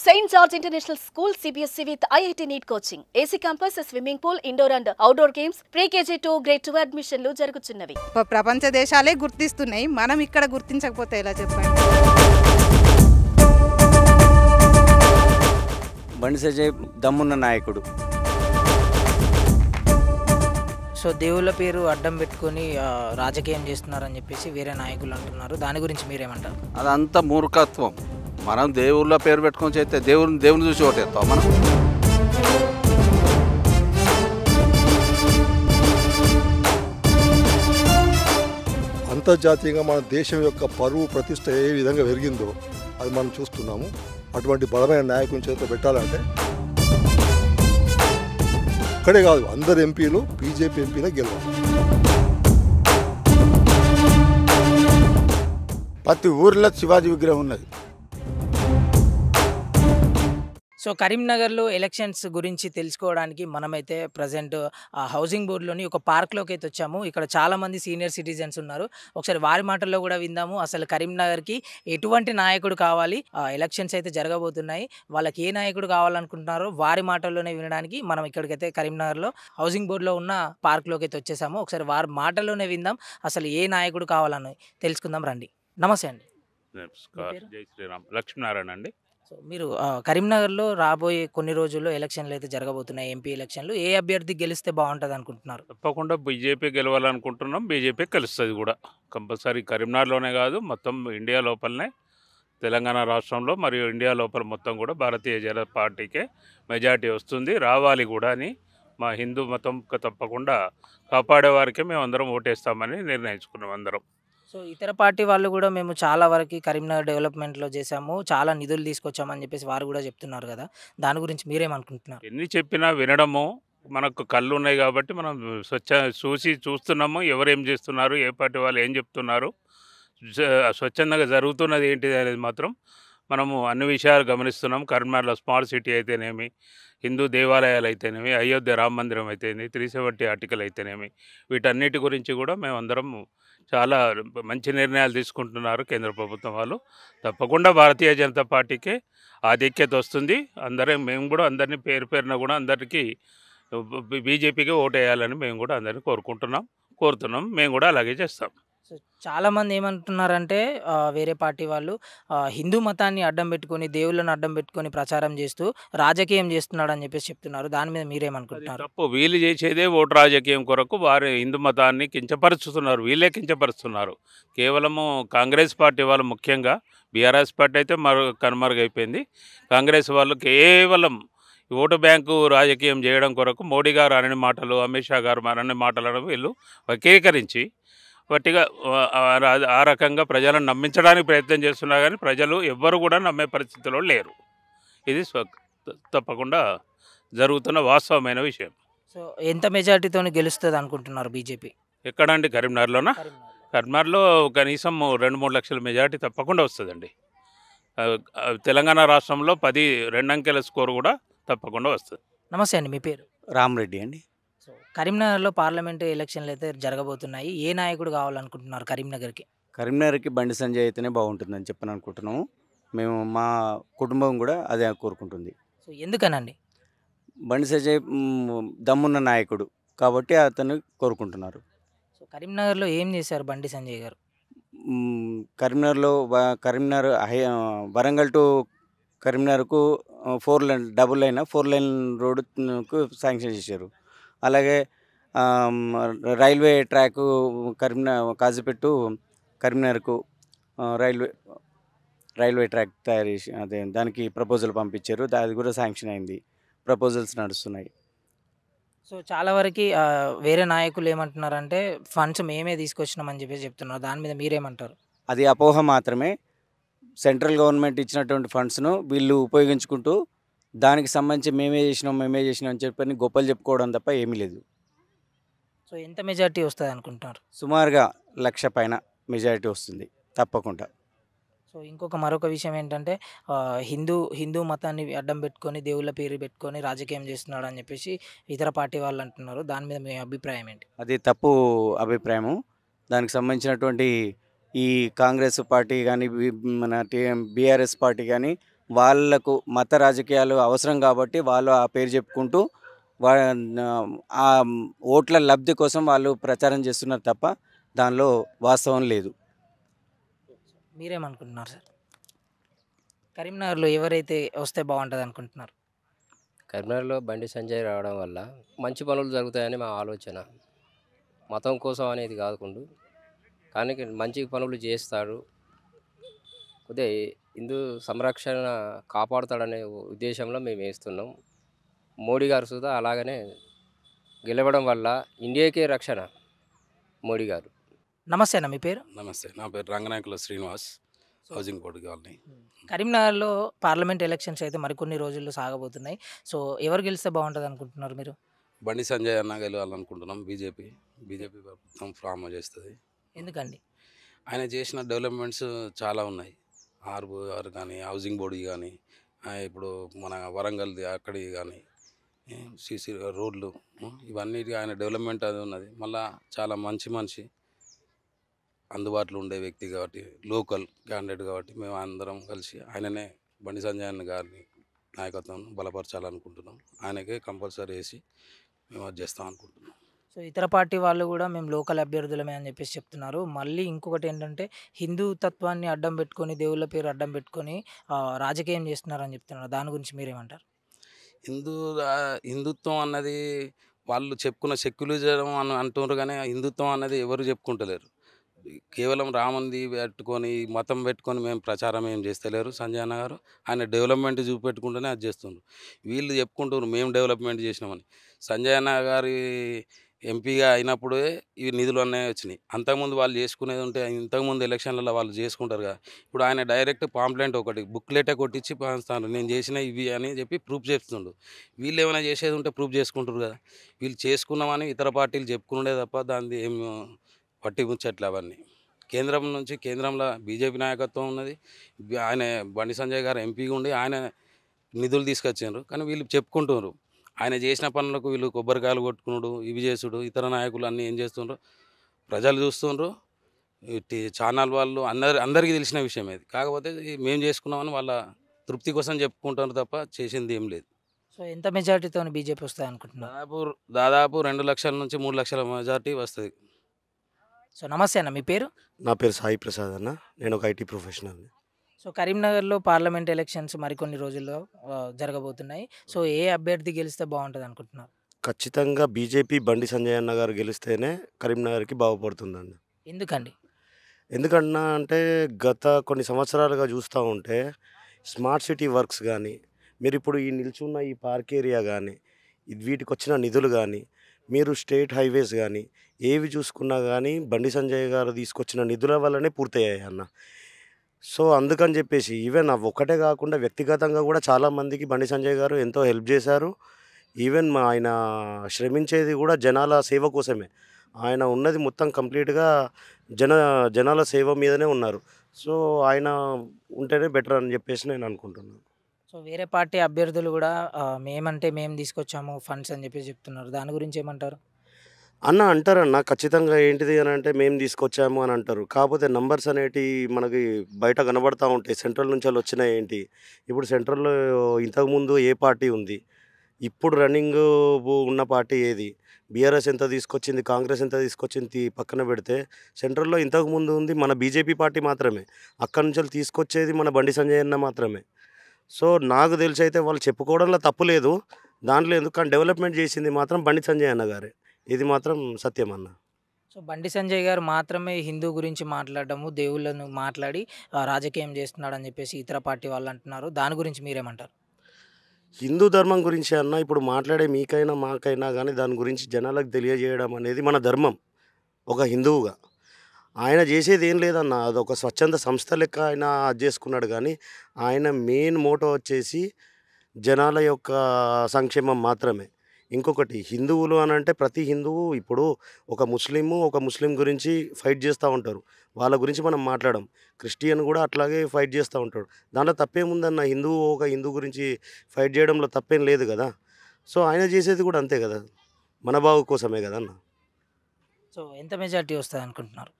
St. George International School CBSE with IIT NEET coaching. AC campus, swimming pool, indoor and outdoor games, pre-KG to grade 2 అడ్మిషన్లు జరుగుతున్నవి. ప్రపంచ దేశాలే గుర్తిస్తున్నాయి, మనం ఇక్కడ గుర్తించకపోతే ఎలా చెప్పండి. బండి సంజయ్ దమ్మున్న నాయకుడు. సో దేవుళ్ళ పేరు అడ్డం పెట్టుకొని రాజకీయం చేస్తున్నారని చెప్పేసి వేరే నాయకులు అంటున్నారు. దాని గురించి మీరేమంటారు? అదంతా మూర్ఖత్వం. మనం దేవుళ్ళ పేరు పెట్టుకొని చేస్తే దేవుని చూసి ఓటేస్తాం మనం. అంతర్జాతీయంగా మన దేశం యొక్క పరువు ప్రతిష్ట ఏ విధంగా పెరిగిందో అది మనం చూస్తున్నాము. అటువంటి బలమైన నాయకుని చేత పెట్టాలంటే ఇక్కడే కాదు, అందరు ఎంపీలు బీజేపీ ఎంపీలే గెలవాలి. ప్రతి ఊర్లో శివాజీ విగ్రహం ఉన్నది. సో కరీంనగర్లో ఎలక్షన్స్ గురించి తెలుసుకోవడానికి మనమైతే ప్రజెంట్ హౌసింగ్ బోర్డులోని ఒక పార్క్లోకి అయితే వచ్చాము. ఇక్కడ చాలామంది సీనియర్ సిటిజన్స్ ఉన్నారు. ఒకసారి వారి మాటల్లో కూడా విందాము. అసలు కరీంనగర్కి ఎటువంటి నాయకుడు కావాలి, ఎలక్షన్స్ అయితే జరగబోతున్నాయి, వాళ్ళకి ఏ నాయకుడు కావాలనుకుంటున్నారో వారి మాటల్లోనే వినడానికి మనం ఇక్కడికైతే కరీంనగర్లో హౌసింగ్ బోర్డులో ఉన్న పార్క్లోకి అయితే వచ్చేసాము. ఒకసారి వారి మాటల్లోనే విందాం, అసలు ఏ నాయకుడు కావాలని తెలుసుకుందాం రండి. నమస్తే అండి. జై శ్రీరామ్. లక్ష్మీనారాయణ అండి. సో మీరు కరీంనగర్లో రాబోయే కొన్ని రోజుల్లో ఎలక్షన్లు అయితే జరగబోతున్నాయి, ఎంపీ ఎలక్షన్లు. ఏ అభ్యర్థి గెలిస్తే బాగుంటుంది అనుకుంటున్నారు? తప్పకుండా బీజేపీ గెలవాలనుకుంటున్నాం. బీజేపీ గెలుస్తుంది కూడా కంపల్సరీ. కరీంనగర్లోనే కాదు, మొత్తం ఇండియా లోపలనే, తెలంగాణ రాష్ట్రంలో మరియు ఇండియా లోపల మొత్తం కూడా భారతీయ జనతా పార్టీకే మెజార్టీ వస్తుంది, రావాలి కూడా అని మా హిందూ మతం తప్పకుండా కాపాడే వారికే మేము అందరం ఓటేస్తామని నిర్ణయించుకున్నాం అందరం. సో ఇతర పార్టీ వాళ్ళు కూడా మేము చాలా వరకు కరీంనగర్ డెవలప్మెంట్లో చేశాము, చాలా నిధులు తీసుకొచ్చామని చెప్పేసి వారు కూడా చెప్తున్నారు కదా, దాని గురించి మీరేమనుకుంటున్నారు? ఎన్ని చెప్పినా వినడము, మనకు కళ్ళు ఉన్నాయి కాబట్టి మనం చూస్తున్నాము ఎవరేం చేస్తున్నారు, ఏ పార్టీ వాళ్ళు ఏం చెప్తున్నారు, స్వచ్ఛందంగా జరుగుతున్నది ఏంటిది అనేది మాత్రం మనము అన్ని విషయాలు గమనిస్తున్నాం. కరీంనగర్లో స్మార్ట్ సిటీ అయితేనేమి, హిందూ దేవాలయాలు అయితేనేమి, అయోధ్య రామ మందిరం అయితేనేమి, 370 ఆర్టికల్ అయితేనేమి, వీటన్నిటి గురించి కూడా మేమందరం చాలా మంచి నిర్ణయాలు తీసుకుంటున్నారు కేంద్ర ప్రభుత్వం వాళ్ళు. తప్పకుండా భారతీయ జనతా పార్టీకే ఆధిక్యత వస్తుంది. మేము కూడా అందరినీ పేరున కూడా అందరికీ బీజేపీకి ఓటు వేయాలని మేము కూడా అందరినీ కోరుతున్నాం. మేము కూడా అలాగే చేస్తాం. సో చాలామంది ఏమంటున్నారంటే వేరే పార్టీ వాళ్ళు హిందూ మతాన్ని అడ్డం పెట్టుకొని, దేవుళ్ళను అడ్డం పెట్టుకొని ప్రచారం చేస్తూ రాజకీయం చేస్తున్నాడు అని చెప్పేసి చెప్తున్నారు. దాని మీద మీరేమనుకుంటున్నారు? తప్పు. వీళ్ళు చేసేదే ఓటు రాజకీయం కొరకు వారు హిందూ మతాన్ని కించపరుస్తున్నారు, వీళ్ళే కించపరుస్తున్నారు. కేవలము కాంగ్రెస్ పార్టీ వాళ్ళు, ముఖ్యంగా బీఆర్ఎస్ పార్టీ అయితే కనుమరుగైపోయింది. కాంగ్రెస్ వాళ్ళు కేవలం ఓటు బ్యాంకు రాజకీయం చేయడం కొరకు మోడీ గారు అనే మాటలు, అమిత్ షా గారు అనే మాటలను వీళ్ళు వక్రీకరించి వట్టిగా ఆ రకంగా ప్రజలను నమ్మించడానికి ప్రయత్నం చేస్తున్నారు. కానీ ప్రజలు ఎవ్వరు కూడా నమ్మే పరిస్థితిలో లేరు. ఇది తప్పకుండా జరుగుతున్న వాస్తవమైన విషయం. సో ఎంత మెజార్టీతో గెలుస్తుంది అనుకుంటున్నారు బీజేపీ? ఎక్కడండి? కరీంనగర్లోనా? కరీంనగర్లో కనీసం 2-3 లక్షల మెజార్టీ తప్పకుండా వస్తుందండి. తెలంగాణ రాష్ట్రంలో 2 అంకెల స్కోర్ కూడా తప్పకుండా వస్తుంది. నమస్తే అండి, మీ పేరు? రామరెడ్డి అండి. సో కరీంనగర్లో పార్లమెంటు ఎలక్షన్లు అయితే జరగబోతున్నాయి, ఏ నాయకుడు కావాలనుకుంటున్నారు కరీంనగర్కి? కరీంనగర్కి బండి సంజయ్ అయితేనే బాగుంటుందని చెప్పని అనుకుంటున్నాము. మేము మా కుటుంబం కూడా అదే కోరుకుంటుంది. సో ఎందుకనండి? బండి సంజయ్ దమ్మున్న నాయకుడు కాబట్టి అతను కోరుకుంటున్నారు. సో కరీంనగర్లో ఏం చేశారు బండి సంజయ్ గారు? కరీంనగర్ వరంగల్ టు కరీంనగర్కు 4 లైన్ రోడ్డుకు శాంక్షన్ చేశారు. అలాగే రైల్వే ట్రాక్ కాజీపేట కరీంనగర్కు రైల్వే ట్రాక్ తయారు చేసి దానికి ప్రపోజల్ పంపించారు. అది కూడా శాంక్షన్ అయింది, ప్రపోజల్స్ నడుస్తున్నాయి. సో చాలా వరకు వేరే నాయకులు ఏమంటున్నారంటే ఫండ్స్ మేమే తీసుకొచ్చినామని చెప్పేసి చెప్తున్నారు. దాని మీద మీరేమంటారు? అది అపోహ మాత్రమే. సెంట్రల్ గవర్నమెంట్ ఇచ్చినటువంటి ఫండ్స్ను వీళ్ళు ఉపయోగించుకుంటూ దానికి సంబంధించి మేమే చేసినాం అని చెప్పని గొప్పలు చెప్పుకోవడం తప్ప ఏమీ లేదు. సో ఎంత మెజార్టీ వస్తుంది అనుకుంటున్నారు? సుమారుగా 1,00,000 పైన మెజారిటీ వస్తుంది తప్పకుండా. సో మరొక విషయం ఏంటంటే హిందూ మతాన్ని అడ్డం పెట్టుకొని, దేవుళ్ళ పేరు పెట్టుకొని రాజకీయం చేస్తున్నాడు అని చెప్పేసి ఇతర పార్టీ వాళ్ళు అంటున్నారు. దాని మీద మీ అభిప్రాయం ఏంటి? అది తప్పు అభిప్రాయము. దానికి సంబంధించినటువంటి ఈ కాంగ్రెస్ పార్టీ కానీ, మన బీఆర్ఎస్ పార్టీ కానీ వాళ్ళకు మత రాజకీయాలు అవసరం కాబట్టి వాళ్ళు ఆ పేరు చెప్పుకుంటూ వా ఆ ఓట్ల లబ్ధి కోసం వాళ్ళు ప్రచారం చేస్తున్నారు తప్ప దానిలో వాస్తవం లేదు. మీరేమనుకుంటున్నారు సార్? కరీంనగర్లో ఎవరైతే వస్తే బాగుంటుంది అనుకుంటున్నారు? కరీంనగర్లో బండి సంజయ్ రావడం వల్ల మంచి పనులు జరుగుతాయని మా ఆలోచన. మతం కోసం అనేది కాకుండా కానీ మంచి పనులు చేస్తాడు, కొద్దిగా హిందూ సంరక్షణ కాపాడుతాడనే ఉద్దేశంలో మేము వేస్తున్నాం. మోడీ గారు సుధా అలాగనే గెలవడం వల్ల ఇండియాకే రక్షణ మోడీ గారు. నమస్తే అన్న, మీ పేరు? నమస్తే, నా పేరు రంగనాయకుల శ్రీనివాస్, హౌసింగ్ బోర్డు కాలనీ. కరీంనగర్లో పార్లమెంట్ ఎలక్షన్స్ అయితే మరికొన్ని రోజుల్లో సాగబోతున్నాయి. సో ఎవరు గెలిస్తే బాగుంటుంది అనుకుంటున్నారు మీరు? బండి సంజయ్ అన్న గెలవాలనుకుంటున్నాం. బీజేపీ ప్రభుత్వం ఫామ్ చేస్తుంది. ఎందుకండి? ఆయన చేసిన డెవలప్మెంట్స్ చాలా ఉన్నాయి. ఆర్ఆర్ కానీ, హౌసింగ్ బోర్డు కానీ, ఇప్పుడు మన వరంగల్ది అక్కడి కానీ, సీసీ రోడ్లు, ఇవన్నీ ఆయన డెవలప్మెంట్ అది ఉన్నది. మళ్ళీ చాలా మంచి మనిషి, అందుబాటులో ఉండే వ్యక్తి కాబట్టి, లోకల్ క్యాండిడేట్ కాబట్టి మేము అందరం కలిసి ఆయననే బండి సంజయ్ అన్న గారిని నాయకత్వం బలపరచాలనుకుంటున్నాం. ఆయనకే కంపల్సరీ వేసి మేము అది చేస్తాం అనుకుంటున్నాం. సో ఇతర పార్టీ వాళ్ళు కూడా మేము లోకల్ అభ్యర్థులమే అని చెప్పేసి చెప్తున్నారు. మళ్ళీ ఇంకొకటి ఏంటంటే హిందూ తత్వాన్ని అడ్డం పెట్టుకొని, దేవుళ్ళ పేరు అడ్డం పెట్టుకొని రాజకీయం చేస్తున్నారని చెప్తున్నారు. దాని గురించి మీరేమంటారు? హిందుత్వం అన్నది వాళ్ళు చెప్పుకున్న సెక్యులరిజం అని అంటున్నారు, కానీ హిందుత్వం అన్నది ఎవరు చెప్పుకుంటలేరు. కేవలం రాముంది పెట్టుకొని, మతం పెట్టుకొని మేము ప్రచారం ఏం చేస్తలేరు సంజయ్ అన్న గారు. ఆయన డెవలప్మెంట్ చూపెట్టుకుంటూనే అది చేస్తున్నారు. వీళ్ళు చెప్పుకుంటున్నారు మేము డెవలప్మెంట్ చేసినామని. సంజయ్ అన్న గారి ఎంపీగా అయినప్పుడే ఈ నిధులు అన్నీ వచ్చినాయి. అంతకుముందు వాళ్ళు చేసుకునేది ఉంటే ఇంతకుముందు ఎలక్షన్లలో వాళ్ళు చేసుకుంటారు కదా. ఇప్పుడు ఆయన డైరెక్ట్ పాంప్లెంట్ ఒకటి బుక్లెటే కొట్టించి పంచుతాను, నేను చేసిన ఇవి అని చెప్పి ప్రూఫ్ చేస్తుండు. వీళ్ళు ఏమైనా చేసేది ఉంటే ప్రూఫ్ చేసుకుంటారు కదా. వీళ్ళు చేసుకున్నామని ఇతర పార్టీలు చెప్పుకునే తప్ప దాన్ని ఏం పట్టిపుచ్చట్లే అవన్నీ. కేంద్రంలో బీజేపీ నాయకత్వం ఉన్నది. ఆయన బండి సంజయ్ గారు ఎంపీగా ఉండి ఆయన నిధులు తీసుకొచ్చారు, కానీ వీళ్ళు చెప్పుకుంటున్నారు. ఆయన చేసిన పనులకు వీళ్ళు కొబ్బరికాయలు కొట్టుకున్నాడు, ఇవి చేసుడు. ఇతర నాయకులు అన్నీ ఏం చేస్తుండ్రు ప్రజలు చూస్తుండ్రు. ఛానల్ వాళ్ళు అందరికీ తెలిసిన విషయం ఇది. కాకపోతే మేము చేసుకున్నామని వాళ్ళ తృప్తి కోసం చెప్పుకుంటారు తప్ప చేసింది ఏం లేదు. సో ఎంత మెజారిటీతో బీజేపీ వస్తుంది అనుకుంటున్నారు? దాదాపు 2 లక్షల నుంచి 3 లక్షల మెజారిటీ వస్తుంది. సో నమస్తే అన్న, మీ పేరు? నా పేరు సాయి ప్రసాద్ అన్న, నేను ఒక ఐటీ ప్రొఫెషనల్. సో కరీంనగర్లో పార్లమెంట్ ఎలక్షన్స్ మరికొన్ని రోజుల్లో జరగబోతున్నాయి. సో ఏ అభ్యర్థి గెలిస్తే బాగుంటుంది అనుకుంటున్నారు? ఖచ్చితంగా బీజేపీ బండి సంజయ్ అన్న గారు గెలిస్తేనే కరీంనగర్కి బాగుపడుతుందండి. ఎందుకండి? ఎందుకన్నా అంటే గత కొన్ని సంవత్సరాలుగా చూస్తూ ఉంటే స్మార్ట్ సిటీ వర్క్స్ కానీ, మీరు ఇప్పుడు ఈ నిల్చున్న ఈ పార్క్ ఏరియా కానీ, వీటికి వచ్చిన నిధులు కానీ, మీరు స్టేట్ హైవేస్ కానీ ఏవి చూసుకున్నా కానీ బండి సంజయ్ గారు తీసుకొచ్చిన నిధుల వల్లనే పూర్తయ్యాయి అన్న. సో అందుకని చెప్పేసి ఈవెన్ అవి ఒక్కటే కాకుండా వ్యక్తిగతంగా కూడా చాలామందికి బండి సంజయ్ గారు ఎంతో హెల్ప్ చేశారు. ఈవెన్ ఆయన శ్రమించేది కూడా జనాల సేవ కోసమే. ఆయన ఉన్నది మొత్తం కంప్లీట్గా జనాల సేవ మీదనే ఉన్నారు. సో ఆయన ఉంటేనే బెటర్ అని చెప్పేసి నేను అనుకుంటున్నాను. సో వేరే పార్టీ అభ్యర్థులు కూడా మేము తీసుకొచ్చాము ఫండ్స్ అని చెప్పేసి చెప్తున్నారు. దాని గురించి ఏమంటారు? అన్న అంటారన్న ఖచ్చితంగా ఏంటిది అని అంటే మేము తీసుకొచ్చాము అని అంటారు. కాకపోతే నంబర్స్ అనేటివి మనకి బయట కనబడతా ఉంటాయి. సెంట్రల్ నుంచి వాళ్ళు వచ్చినాయి ఏంటి, ఇప్పుడు సెంట్రల్లో ఇంతకుముందు ఏ పార్టీ ఉంది, ఇప్పుడు రన్నింగ్ ఉన్న పార్టీ ఏది, బీఆర్ఎస్ ఎంత తీసుకొచ్చింది, కాంగ్రెస్ ఎంత తీసుకొచ్చింది పక్కన పెడితే సెంట్రల్లో ఇంతకుముందు ఉంది మన బీజేపీ పార్టీ మాత్రమే. అక్కడి నుంచి తీసుకొచ్చేది మన బండి సంజయ్ అన్న మాత్రమే. సో నాకు తెలిసి అయితే వాళ్ళు చెప్పుకోవడంలో తప్పు లేదు, దాంట్లో ఎందుకు డెవలప్మెంట్ చేసింది మాత్రం బండి సంజయ్ అన్న గారే. ఇది మాత్రం సత్యం అన్న. సో బండి సంజయ్ గారు మాత్రమే హిందూ గురించి మాట్లాడడము, దేవుళ్ళను మాట్లాడి రాజకీయం చేస్తున్నాడు అని చెప్పేసి ఇతర పార్టీ వాళ్ళు అంటున్నారు. దాని గురించి మీరేమంటారు? హిందూ ధర్మం గురించి అన్న ఇప్పుడు మాట్లాడే మీకైనా మాకైనా కానీ దాని గురించి జనాలకు తెలియజేయడం అనేది మన ధర్మం. ఒక హిందువుగా ఆయన చేసేది ఏం లేదన్న, అదొక స్వచ్ఛంద సంస్థ లెక్క ఆయన అది చేసుకున్నాడు. కానీ ఆయన మెయిన్ మోటో వచ్చేసి జనాల యొక్క సంక్షేమం మాత్రమే. ఇంకొకటి హిందువులు అని అంటే ప్రతి హిందువు ఇప్పుడు ఒక ముస్లిం గురించి ఫైట్ చేస్తూ ఉంటారు, వాళ్ళ గురించి మనం మాట్లాడడం. క్రిస్టియన్ కూడా అట్లాగే ఫైట్ చేస్తూ ఉంటాడు. దాంట్లో తప్పేముందన్న, హిందూ గురించి ఫైట్ చేయడంలో తప్పేం లేదు కదా. సో ఆయన చేసేది కూడా అంతే కదా, మన బాగు కోసమే కదా అన్న. సో ఎంత మెజారిటీ వస్తుంది అనుకుంటున్నారు?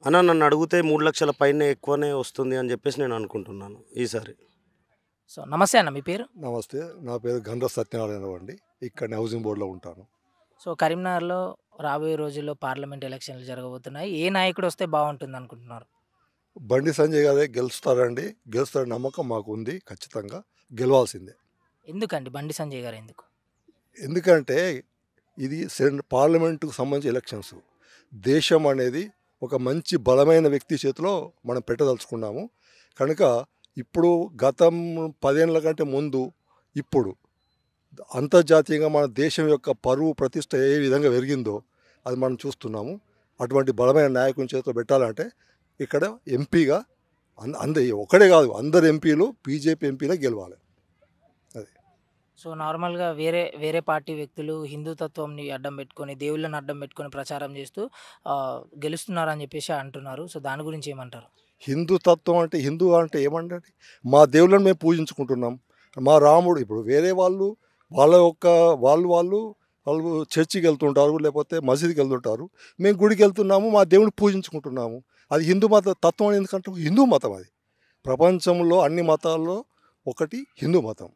అన్న నన్ను అడిగితే 3 లక్షల పైన ఎక్కువనే వస్తుంది అని చెప్పేసి నేను అనుకుంటున్నాను ఈసారి. సో నమస్తే అన్న, మీ పేరు? నమస్తే, నా పేరు గండ్ర సత్యనారాయణ అండి. ఇక్కడ హౌసింగ్ బోర్డులో ఉంటాను. సో కరీంనగర్లో రాబోయే రోజుల్లో పార్లమెంట్ ఎలక్షన్లు జరగబోతున్నాయి. ఏ నాయకుడు వస్తే బాగుంటుంది అనుకుంటున్నారు? బండి సంజయ్ గారే గెలుస్తారండి. గెలుస్తారని నమ్మకం మాకు ఉంది. ఖచ్చితంగా గెలవాల్సిందే. ఎందుకండి బండి సంజయ్ గారు ఎందుకు? ఎందుకంటే ఇది పార్లమెంటుకు సంబంధించి ఎలక్షన్స్. దేశం అనేది ఒక మంచి బలమైన వ్యక్తి చేతిలో మనం పెట్టదలుచుకున్నాము. కనుక ఇప్పుడు గతం 10 ఏళ్ల కంటే ముందు ఇప్పుడు అంతర్జాతీయంగా మన దేశం యొక్క పరువు ప్రతిష్ట ఏ విధంగా పెరిగిందో అది మనం చూస్తున్నాము. అటువంటి బలమైన నాయకుని చేతిలో పెట్టాలంటే ఇక్కడ ఎంపీగా ఒకడే కాదు, అందరు ఎంపీలు బీజేపీ ఎంపీలే గెలవాలి. అది సో నార్మల్గా వేరే వేరే పార్టీ వ్యక్తులు హిందుతత్వంని అడ్డం పెట్టుకొని, దేవుళ్ళని అడ్డం పెట్టుకొని ప్రచారం చేస్తూ గెలుస్తున్నారని చెప్పేసి అంటున్నారు. సో దాని గురించి ఏమంటారు? హిందుతత్వం అంటే హిందూ అంటే ఏమంటే మా దేవుళ్ళని మేము పూజించుకుంటున్నాం. మా రాముడు ఇప్పుడు వేరే వాళ్ళు వాళ్ళు చర్చికి వెళ్తుంటారు, లేకపోతే మసీదుకి వెళ్తుంటారు. మేము గుడికి వెళ్తున్నాము, మా దేవుడిని పూజించుకుంటున్నాము. అది హిందూ మత తత్వం అని ఎందుకంటే హిందూ మతం అది. ప్రపంచంలో అన్ని మతాల్లో ఒకటి హిందూ మతం.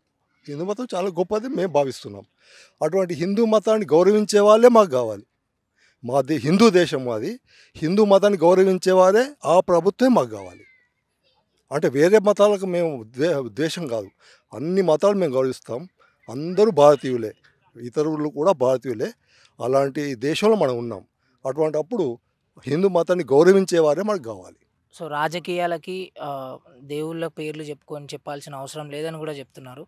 హిందూ మతం చాలా గొప్పది మేము భావిస్తున్నాం. అటువంటి హిందూ మతాన్ని గౌరవించే వాళ్ళే మాకు కావాలి. మాది హిందూ దేశం, అది హిందూ మతాన్ని గౌరవించేవారే ఆ ప్రభుత్వమే మాకు కావాలి. అంటే వేరే మతాలకు మేము ద్వేషం కాదు, అన్ని మతాలు మేము గౌరవిస్తాం. అందరూ భారతీయులే, ఇతరులు కూడా భారతీయులే. అలాంటి దేశంలో మనం ఉన్నాం. అటువంటి అప్పుడు హిందూ మతాన్ని గౌరవించేవారే మనకు కావాలి. సో రాజకీయాలకి దేవుళ్ళ పేర్లు చెప్పాల్సిన అవసరం లేదని కూడా చెప్తున్నారు.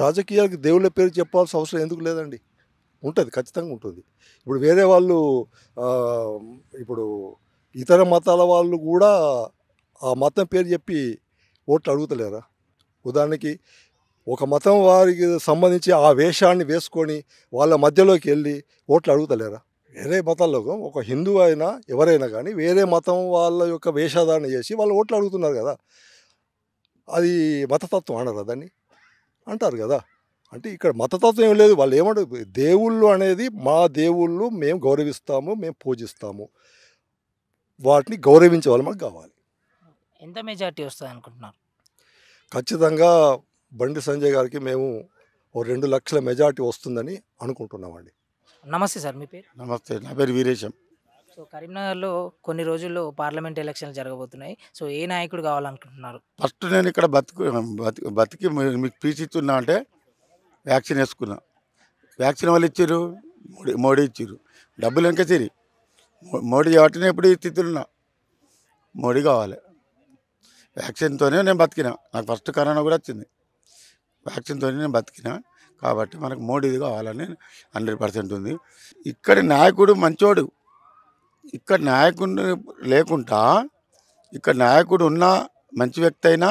రాజకీయాలకు దేవుళ్ళ పేరు చెప్పాల్సిన అవసరం ఎందుకు లేదండి? ఉంటుంది, ఖచ్చితంగా ఉంటుంది. ఇప్పుడు వేరే వాళ్ళు ఇప్పుడు ఇతర మతాల వాళ్ళు కూడా ఆ మతం పేరు చెప్పి ఓట్లు అడుగుతలేరా? ఉదాహరణకి ఒక మతం వారికి సంబంధించి ఆ వేషాన్ని వేసుకొని వాళ్ళ మధ్యలోకి వెళ్ళి ఓట్లు అడుగుతలేరా? వేరే మతాల్లో ఒక హిందూ అయినా ఎవరైనా కానీ వేరే మతం వాళ్ళ యొక్క వేషధారణ చేసి వాళ్ళు ఓట్లు అడుగుతున్నారు కదా. అది మతతత్వం అనరా? దాన్ని అంటారు కదా. అంటే ఇక్కడ మతతత్వం ఏం లేదు. వాళ్ళు ఏమంటారు, దేవుళ్ళు అనేది మా దేవుళ్ళు మేము గౌరవిస్తాము, మేము పూజిస్తాము, వాటిని గౌరవించే వాళ్ళు మాకు కావాలి. ఎంత మెజార్టీ వస్తుంది అనుకుంటున్నారు? ఖచ్చితంగా బండి సంజయ్ గారికి మేము 2 లక్షల మెజార్టీ వస్తుందని అనుకుంటున్నామండి. నమస్తే సార్, మీ పేరు? నమస్తే, నా పేరు వీరేశం. సో కరీంనగర్లో కొన్ని రోజుల్లో పార్లమెంట్ ఎలక్షన్లు జరగబోతున్నాయి. సో ఏ నాయకుడు కావాలనుకుంటున్నారు? ఫస్ట్ నేను ఇక్కడ బతికి మీకు పీస్ ఇస్తున్నా అంటే వ్యాక్సిన్ వేసుకున్నా. వ్యాక్సిన్ వాళ్ళు ఇచ్చారు, మోడీ ఇచ్చారు. డబ్బులు వెనక తీరి మోడీ వాటిని ఎప్పుడు స్థితులున్నా మోడీ కావాలి. వ్యాక్సిన్తోనే నేను బతికినా. నాకు ఫస్ట్ కరోనా కూడా వచ్చింది, వ్యాక్సిన్తోనే నేను బతికినా. కాబట్టి మనకు మోడీది కావాలని 100% ఉంది. ఇక్కడ నాయకుడు మంచోడు. ఇక్కడ నాయకుడు లేకుండా, ఇక్కడ నాయకుడు ఉన్న మంచి వ్యక్తి అయినా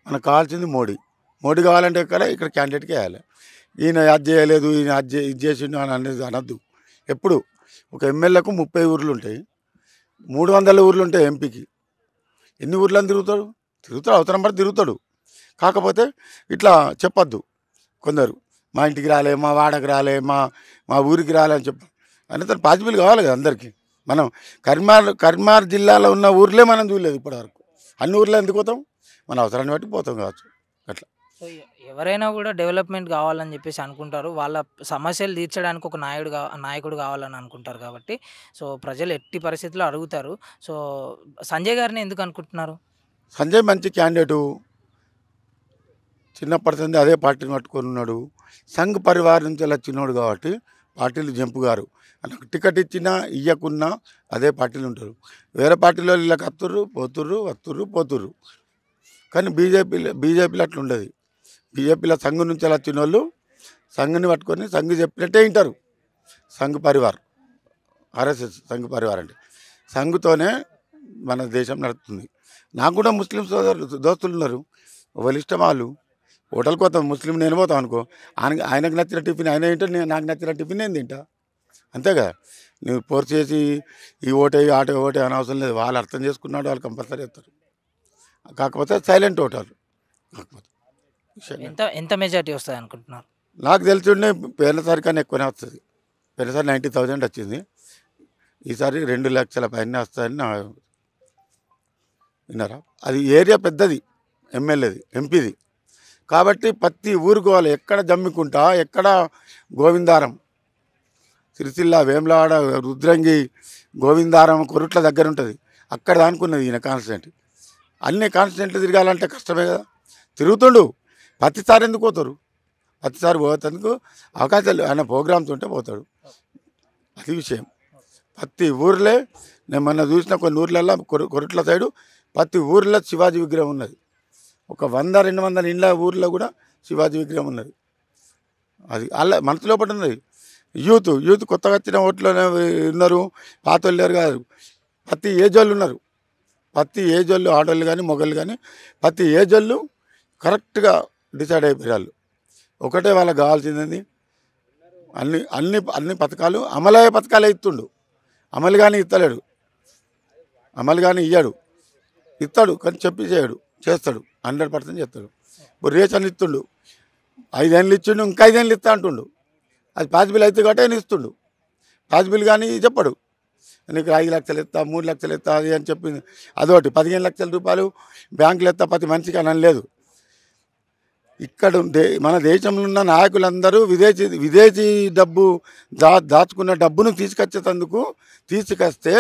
మనకు కావాల్సింది మోడీ. మోడీ కావాలంటే ఇక్కడ క్యాండిడేట్కి వేయాలి. ఈయన అది చేయలేదు, ఈయన ఇది చేసిండు అని అనేది అనద్దు. ఎప్పుడు ఒక ఎమ్మెల్యేకు 30 ఊర్లు ఉంటాయి, 300 ఊర్లు ఉంటాయి. ఎంపీకి ఎన్ని ఊర్లను తిరుగుతాడు? అవసరం పడి తిరుగుతాడు. కాకపోతే ఇట్లా చెప్పొద్దు. కొందరు మా ఇంటికి రాలే, మా వాడకి రాలే, మా ఊరికి రాలే అని చెప్పాలి. అనేది పాసిబుల్ కావాలి కదా అందరికీ. మనం కరీంనగర్ జిల్లాలో ఉన్న ఊర్లే మనం చూడలేదు ఇప్పటివరకు. అన్ని ఊర్లో ఎందుకు పోతాం? మన అవసరాన్ని బట్టి పోతాం కావచ్చు. అట్లా సో ఎవరైనా కూడా డెవలప్మెంట్ కావాలని చెప్పేసి అనుకుంటారు. వాళ్ళ సమస్యలు తీర్చడానికి ఒక నాయకుడు కావాలని అనుకుంటారు. కాబట్టి సో ప్రజలు ఎట్టి పరిస్థితుల్లో అడుగుతారు. సో సంజయ్ గారిని ఎందుకు అనుకుంటున్నారు? సంజయ్ మంచి క్యాండిడేటు, చిన్నప్పటి నుండి అదే పార్టీని పట్టుకొని ఉన్నాడు. సంఘ్ పరివార్ నుంచి అలా చిన్నోడు కాబట్టి పార్టీలు జంపు గారు నాకు టికెట్ ఇచ్చినా ఇవ్వకున్నా అదే పార్టీలు ఉంటారు. వేరే పార్టీలో వీళ్ళకి వస్తుర్రు. కానీ బీజేపీలో అట్లా ఉండదు. బీజేపీలో సంఘ్ నుంచి అలా చిన్నోళ్ళు సంఘ్ని పట్టుకొని సంఘ్ చెప్పినట్టే వింటారు. సంఘ్ పరివార్, ఆర్ఎస్ఎస్ సంఘ్ పరివార్ అంటే సంఘ్తోనే మన దేశం నడుస్తుంది. నాకు కూడా ముస్లిం దోస్తులు ఉన్నారు. వాళ్ళ ఇష్టం వాళ్ళు. హోటల్కి పోతాం, ముస్లిం నేను పోతాం అనుకో, ఆయనకు నచ్చిన టిఫిన్ ఆయన తింటా, నాకు నచ్చిన టిఫిన్ నేను తింటా. అంతే కదా. నువ్వు ఫోర్స్ చేసి ఈ ఓటే ఓటే అని అవసరం లేదు. వాళ్ళు అర్థం చేసుకున్నాడు, వాళ్ళు కంపల్సరీ చేస్తారు. కాకపోతే సైలెంట్ ఓటాలు. కాకపోతే ఎంత మెజార్టీ వస్తుంది అనుకుంటున్నారు? నాకు తెలిసి ఉండే పోయినసారి కన్నా ఎక్కువనే వస్తుంది. పోయినసారి 90,000 వచ్చింది. ఈసారి 2 లక్షల పైన వస్తుందని విన్నారా? అది ఏరియా పెద్దది, ఎమ్మెల్యేది ఎంపీది. కాబట్టి ప్రతి ఊరికి వాళ్ళు ఎక్కడ జమ్మికుంటా, ఎక్కడ గోవిందారం, సిరిసిల్ల, వేములవాడ, రుద్రంగి, గోవిందారం, కొరుట్ల దగ్గర ఉంటుంది. అక్కడ దానుకున్నది ఈయన కాన్స్టిట్యూంట్. అన్ని కాన్స్టిట్యూంట్లు తిరగాలంటే కష్టమే కదా. తిరుగుతుండు. ప్రతిసారి ఎందుకు పోతారు? ప్రతిసారి పోయేందుకు అవకాశాలు ఆయన ప్రోగ్రామ్స్ ఉంటే పోతాడు. అది విషయం. ప్రతి ఊర్లే నేను మొన్న చూసిన కొన్ని ఊర్లలో కొరుట్ల సైడు ప్రతి ఊర్లో శివాజీ విగ్రహం ఉన్నది. ఒక 100-200 ఇండ్ల ఊర్లో కూడా శివాజీ విగ్రహం ఉన్నది. అది అలా మనసులో పడి ఉన్నది. యూత్ కొత్తగా వచ్చిన ఓట్లోనే ఉన్నారు, పాత వాళ్ళు లేరు కాదు. ప్రతి ఏజ్ వాళ్ళు ఉన్నారు. ప్రతి ఏజ్ వాళ్ళు, ఆడవాళ్ళు కానీ మగవాళ్ళు కానీ ప్రతి ఏజ్ వాళ్ళు కరెక్ట్గా డిసైడ్ అయిపోయారు. ఒకటే వాళ్ళకి కావాల్సింది అన్ని పథకాలు అమలయ్యే పథకాలే ఇస్తుండు. అమలు కానీ ఇస్తలేడు, అమలు కానీ ఇయ్యాడు. ఇస్తాడు కానీ చెప్పి చేయడు, చేస్తాడు. 100% చేస్తాడు. ఇప్పుడు రేషన్ ఇస్తుండు, 5 ఏళ్ళు ఇచ్చిండు, ఇంకా 5 ఏళ్ళు ఇస్తా అంటుండు. అది పాసిబుల్ అయితే కాబట్టి ఆయన ఇస్తుండు. పాసిబుల్ కానీ చెప్పడు. నీకు 5 లక్షలు ఇస్తా, 3 లక్షలు ఇస్తా అది అని చెప్పింది. అదొకటి 15 లక్షల రూపాయలు బ్యాంకులు ఇస్తా ప్రతి మనిషికి అని లేదు. ఇక్కడ మన దేశంలో ఉన్న నాయకులందరూ విదేశీ డబ్బు దాచుకున్న డబ్బును తీసుకొస్తే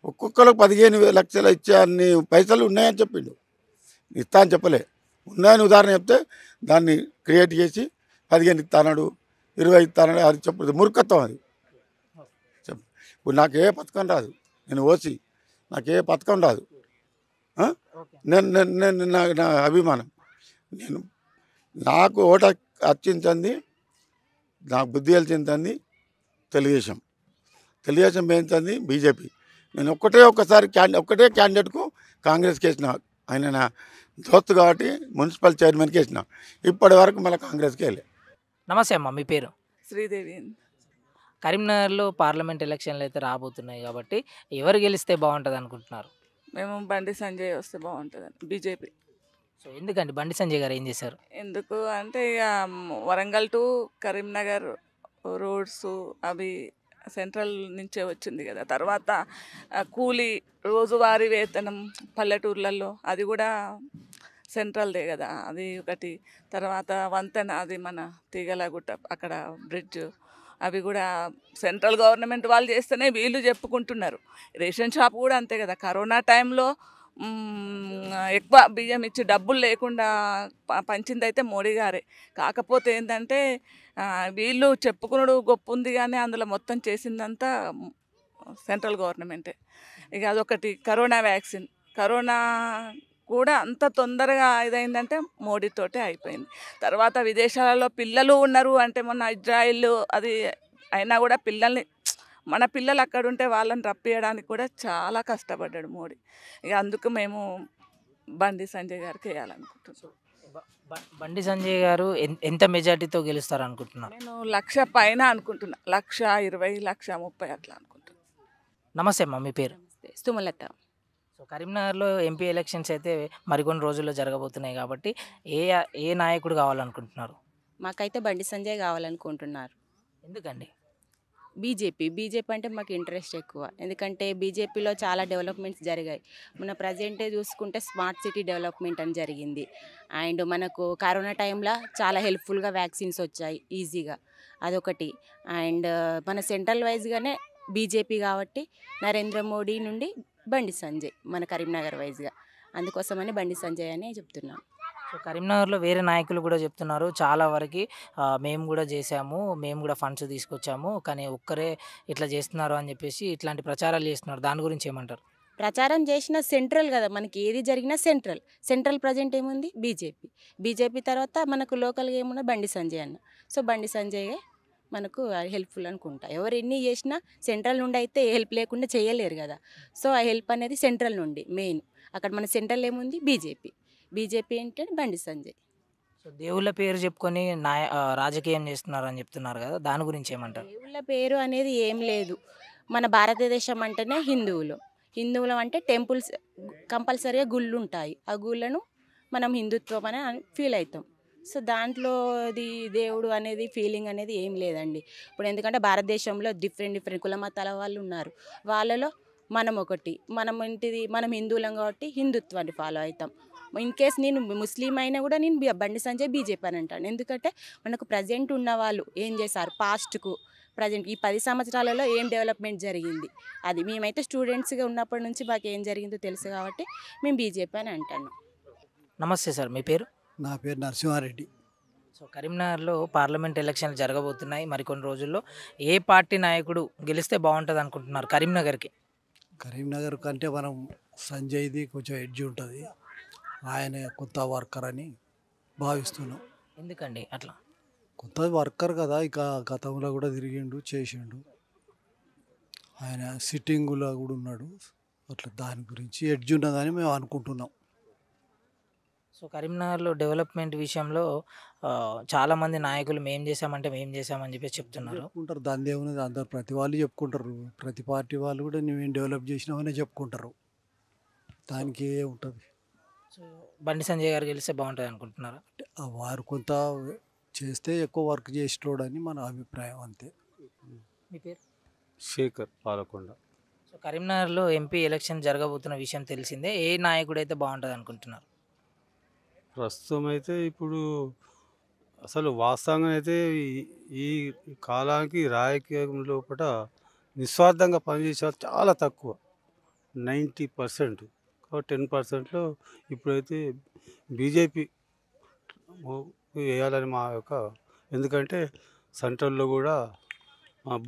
ఒక్కొక్కరికి 15 లక్షలు ఇచ్చే అన్ని పైసలు ఉన్నాయని చెప్పిండు. ఇస్తా అని చెప్పలే, ఉన్నాయని ఉదాహరణ చెప్తే దాన్ని క్రియేట్ చేసి 15 ఇస్తాడు, 20 ఇస్తాడు. అది చెప్పదు, మూర్ఖత్వం అది. ఇప్పుడు నాకు ఏ పథకం రాదు, నేను ఓసి, నాకు ఏ పథకం రాదు. నేను నా అభిమానం, నాకు ఓట అర్చించింది, నాకు బుద్ధి తెలిసింది తెలుగుదేశం పెంచింది బీజేపీ. నేను ఒక్కటే క్యాండిడేట్కు కాంగ్రెస్కి వేసిన. ఆయన నా దోస్తు కాబట్టి మున్సిపల్ చైర్మన్కి వేసిన. ఇప్పటి వరకు మళ్ళీ కాంగ్రెస్కి వెళ్ళే. నమస్తే అమ్మ, మీ పేరు? శ్రీదేవి. కరీంనగర్లో పార్లమెంట్ ఎలక్షన్లు అయితే రాబోతున్నాయి కాబట్టి ఎవరు గెలిస్తే బాగుంటుంది అనుకుంటున్నారు? మేము బండి సంజయ్ వస్తే బాగుంటుంది, బీజేపీ. సో ఎందుకండి బండి సంజయ్ గారు ఏం చేశారు? ఎందుకు అంటే ఇక వరంగల్ టు కరీంనగర్ రోడ్స్ అవి సెంట్రల్ నుంచే వచ్చింది కదా. తర్వాత కూలీ రోజువారీ వేతనం పల్లెటూర్లలో అది కూడా సెంట్రల్దే కదా, అది ఒకటి. తర్వాత వంతెన, అది మన తీగలగుట్ట అక్కడ బ్రిడ్జ్, అవి కూడా సెంట్రల్ గవర్నమెంట్ వాళ్ళు చేస్తేనే వీళ్ళు చెప్పుకుంటున్నారు. రేషన్ షాప్ కూడా అంతే కదా. కరోనా టైంలో ఎక్కువ బియ్యం ఇచ్చి డబ్బులు లేకుండా పంచింది అయితే మోడీ గారే. కాకపోతే ఏంటంటే వీళ్ళు చెప్పుకున్నాడు గొప్ప ఉంది, కానీ అందులో మొత్తం చేసిందంతా సెంట్రల్ గవర్నమెంటే. ఇక అదొకటి. కరోనా వ్యాక్సిన్, కరోనా కూడా అంత తొందరగా ఇదైందంటే మోడీతోటే అయిపోయింది. తర్వాత విదేశాలలో పిల్లలు ఉన్నారు అంటే మొన్న ఇజ్రాయిల్ అది అయినా కూడా మన పిల్లలు అక్కడ ఉంటే వాళ్ళని రప్పియడానికి కూడా చాలా కష్టపడ్డాడు మోడీ. ఇక అందుకు మేము బండి సంజయ్ గారికి వేయాలనుకుంటున్నాం. బండి సంజయ్ గారు ఎంత మెజార్టీతో గెలుస్తారు అనుకుంటున్నారు? నేను 1,00,000 పైన అనుకుంటున్నా, 1,20,000, 1,30,000 అట్లా అనుకుంటున్నాను. నమస్తే అమ్మ, మీ పేరు? సుమలత. సో కరీంనగర్లో ఎంపీ ఎలక్షన్స్ అయితే మరికొన్ని రోజుల్లో జరగబోతున్నాయి కాబట్టి ఏ నాయకుడు కావాలనుకుంటున్నారు? మాకైతే బండి సంజయ్ కావాలనుకుంటున్నారు. ఎందుకండి? బీజేపీ అంటే మాకు ఇంట్రెస్ట్ ఎక్కువ. ఎందుకంటే బీజేపీలో చాలా డెవలప్మెంట్స్ జరిగాయి. మన ప్రజెంటే చూసుకుంటే స్మార్ట్ సిటీ డెవలప్మెంట్ అని జరిగింది. అండ్ మనకు కరోనా టైంలో చాలా హెల్ప్ఫుల్గా వ్యాక్సిన్స్ వచ్చాయి ఈజీగా, అదొకటి. అండ్ మన సెంట్రల్ వైజ్గానే బీజేపీ కాబట్టి నరేంద్ర మోడీ నుండి బండి సంజయ్ మన కరీంనగర్ వైజ్గా, అందుకోసమని బండి సంజయ్ అని చెప్తున్నాం. సో కరీంనగర్లో వేరే నాయకులు కూడా చెప్తున్నారు, చాలా వరకు మేము కూడా చేసాము, మేము కూడా ఫండ్స్ తీసుకొచ్చాము, కానీ ఒక్కరే ఇట్లా చేస్తున్నారు అని చెప్పేసి ఇట్లాంటి ప్రచారాలు చేస్తున్నారు. దాని గురించి ఏమంటారు? ప్రచారం చేసిన సెంట్రల్ కదా, మనకి ఏది జరిగినా సెంట్రల్ ప్రజెంట్ ఏముంది బీజేపీ తర్వాత మనకు లోకల్గా ఏమున్నా బండి సంజయ్ అన్న. సో బండి సంజయ్ మనకు హెల్ప్ఫుల్ అనుకుంటా. ఎవరు ఎన్ని చేసినా సెంట్రల్ నుండి అయితే హెల్ప్ లేకుండా చేయలేరు కదా. సో ఆ హెల్ప్ అనేది సెంట్రల్ నుండి మెయిన్. అక్కడ మన సెంట్రల్ ఏముంది బీజేపీ అంటే బండి సంజయ్. సో దేవుళ్ళ పేరు చెప్పుకొని రాజకీయం చేస్తున్నారు అని చెప్తున్నారు కదా, దాని గురించి ఏమంటారు? దేవుళ్ళ పేరు అనేది ఏం లేదు. మన భారతదేశం అంటేనే హిందువులం అంటే టెంపుల్స్ కంపల్సరీగా గుళ్ళు ఉంటాయి. ఆ గుళ్ళను మనం హిందుత్వం అని ఫీల్ అవుతాం. సో దాంట్లో దేవుడు అనేది ఫీలింగ్ అనేది ఏం లేదండి. ఇప్పుడు ఎందుకంటే భారతదేశంలో డిఫరెంట్ కుల మతాల వాళ్ళు ఉన్నారు. వాళ్ళలో మనం ఒకటి, మనం హిందువులం కాబట్టి హిందుత్వాన్ని ఫాలో అవుతాం. ఇన్ కేస్ నేను ముస్లిం అయినా కూడా నేను బండి సంజయ్ బీజేపీ అని అంటాను. ఎందుకంటే మనకు ప్రజెంట్ ఉన్న వాళ్ళు ఏం చేశారు, పాస్ట్కు ప్రజెంట్ ఈ 10 సంవత్సరాలలో ఏం డెవలప్మెంట్ జరిగింది, అది మేమైతే స్టూడెంట్స్గా ఉన్నప్పటి నుంచి మాకు ఏం జరిగిందో తెలుసు కాబట్టి మేము బీజేపీ అని అంటాను. నమస్తే సార్, మీ పేరు? నా పేరు నరసింహారెడ్డి. సో కరీంనగర్లో పార్లమెంట్ ఎలక్షన్లు జరగబోతున్నాయి మరికొన్ని రోజుల్లో. ఏ పార్టీ నాయకుడు గెలిస్తే బాగుంటుంది అనుకుంటున్నారు కరీంనగర్కి? కరీంనగర్ కంటే మనం సంజయ్ది కొంచెం ఎడ్జ్ ఉంటుంది. ఆయన కొత్త వర్కర్ అని భావిస్తున్నాం. ఎందుకండి అట్లా? కొత్త వర్కర్ కదా, ఇక గతంలో కూడా తిరిగిండు, చేసిండు. ఆయన సిట్టింగులో కూడా ఉన్నాడు. అట్లా దాని గురించి ఎడ్జ్ ఉన్నదని మేము అనుకుంటున్నాం. సో కరీంనగర్లో డెవలప్మెంట్ విషయంలో చాలామంది నాయకులు మేము చేసామని చెప్పేసి చెప్తున్నారు. చెప్పుకుంటారు, దాని ఏమున్నది, అందరు ప్రతి వాళ్ళు చెప్పుకుంటారు. ప్రతి పార్టీ వాళ్ళు కూడా మేము డెవలప్ చేసినామనే చెప్పుకుంటారు. దానికి ఏ ఉంటుంది. సో బండి సంజయ్ గారు గెలిస్తే బాగుంటుంది అనుకుంటున్నారా? వారు కొంత చేస్తే ఎక్కువ వర్క్ చేసేటోడని మన అభిప్రాయం, అంతే. మీ పేరు? శేఖర్, పాలకొండ. సో కరీంనగర్లో ఎంపీ ఎలక్షన్ జరగబోతున్న విషయం తెలిసిందే. ఏ నాయకుడు అయితే బాగుంటుంది అనుకుంటున్నారు? ప్రస్తుతం అయితే ఇప్పుడు అసలు వాస్తవంగా అయితే ఈ కాలానికి రాజకీయం లోపల నిస్వార్థంగా పనిచేసే వాళ్ళు చాలా తక్కువ, 90%. కాబట్టి 10%లో ఇప్పుడైతే బీజేపీ వేయాలని మా యొక్క, ఎందుకంటే సెంట్రల్లో కూడా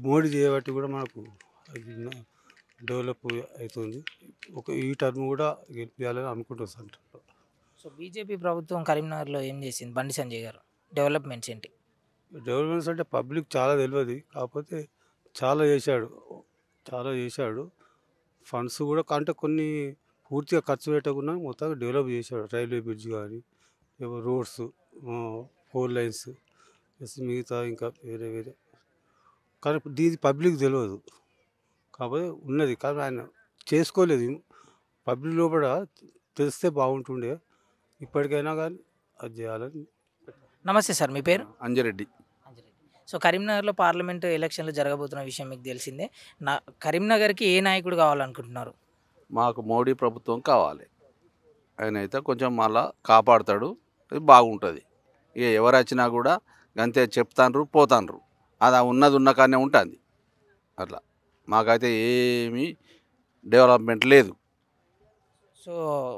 మోడీ చేయబట్టి కూడా మనకు డెవలప్ అవుతుంది. ఈ టర్మ్ కూడా గెలిపించాలని అనుకుంటున్నాం సెంట్రల్లో. సో బీజేపీ ప్రభుత్వం కరీంనగర్లో ఏం చేసింది బండి సంజయ్ గారు? డెవలప్మెంట్స్ ఏంటి? డెవలప్మెంట్స్ అంటే పబ్లిక్ చాలా తెలియదు, కాకపోతే చాలా చేశాడు. ఫండ్స్ కూడా అంటే కొన్ని పూర్తిగా ఖర్చు పెట్టకుండా మొత్తం డెవలప్ చేశాడు. రైల్వే బ్రిడ్జ్ కానీ, రోడ్స్, 4 లైన్స్, మిగతా ఇంకా వేరే. కానీ దీని పబ్లిక్ తెలియదు, కాకపోతే ఉన్నది కానీ ఆయన చేసుకోలేదు. పబ్లిక్ లోపల తెలిస్తే బాగుంటుండే, ఇప్పటికైనా కానీ అది చేయాలని. నమస్తే సార్, మీ పేరు? అంజిరెడ్డి. సో కరీంనగర్లో పార్లమెంట్ ఎలక్షన్లు జరగబోతున్న విషయం మీకు తెలిసిందే. కరీంనగర్కి ఏ నాయకుడు కావాలనుకుంటున్నారు? మాకు మోడీ ప్రభుత్వం కావాలి. ఆయన అయితే కొంచెం మళ్ళా కాపాడుతాడు, అది బాగుంటుంది. ఇక ఎవరు వచ్చినా కూడా అంతే చెప్తాన్రు, పోతాన్రు. అది ఉన్న కానే ఉంటుంది. అట్లా మాకైతే ఏమీ డెవలప్మెంట్ లేదు. సో